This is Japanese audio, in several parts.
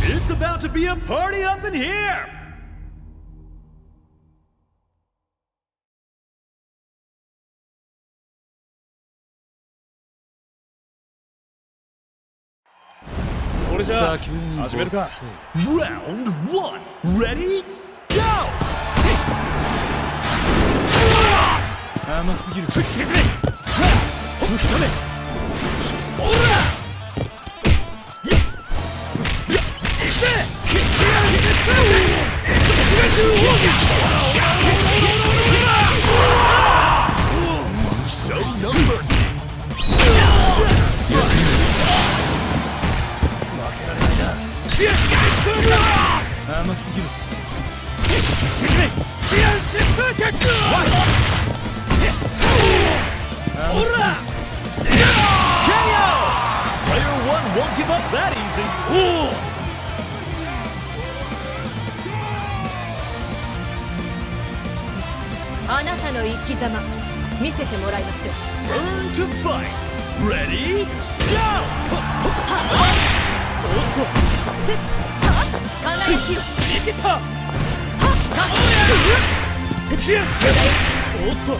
It's about to be a party up in here! Round 1, ready, go! 甘すぎる。沈め！吹き止め！おら！Show no mercy! 甘すぎる。沈め！甘すぎる。KO! Player 1 won't give up that easy. あなたの生き様見せてもらいましょう。 Burn to fight. Ready, go! せっ輝きをいけた！おっと！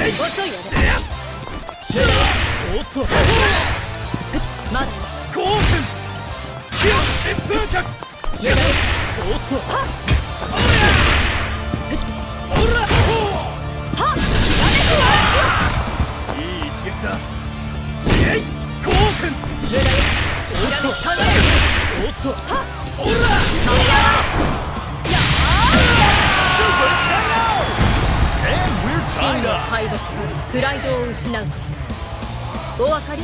遅いよね。おっと！まだ興奮！疾風脚！おっと！おら！いい一撃だ！興奮！おっと！おっと！おら！真の敗北プライドを失う。お分かり？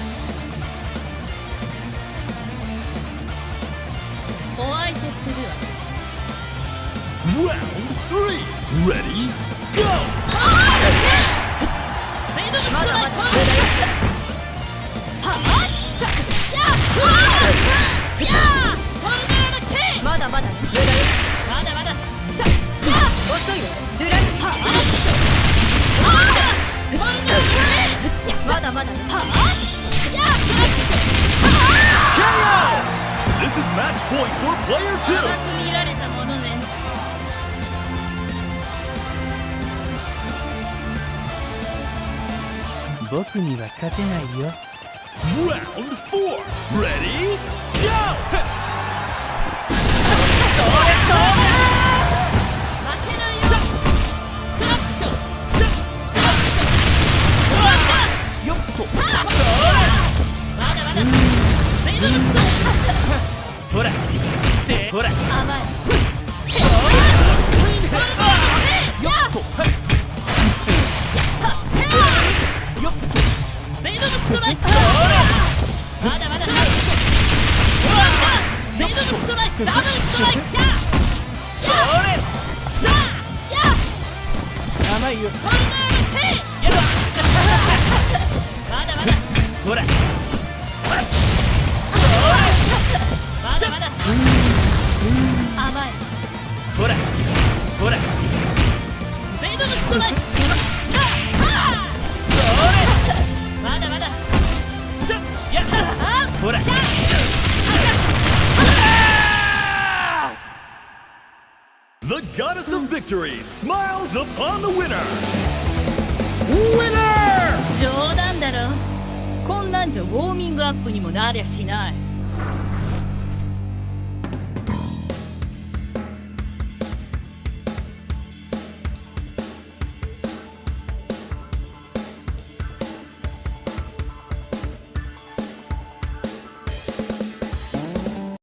お相手するわ。 Round 3, ready, go! まだまだまだまだ遅いよ。ずらりまだまだ KO! This is match point for player 2. 甘く見られたものね。僕には勝てないよ。 Round 4, ready, go! 負けないよ。クラッショよっと！まだまだメイドのストほら！ほら！甘い。よっと！よっと！メイドのストライク。まだまだ。メイドのストライク。ダブルストライクだ。それ！さあ、や。甘いよ。トルネードテイ。まだまだ。ほら！まだまだ。甘い。ほら！ほら！メイドのストライク。さあ、まだまだ。さや！ほら！The goddess of victory smiles upon the winner! Winner! 冗談だろ。こんなんじゃウォーミングアップにもなりゃしない。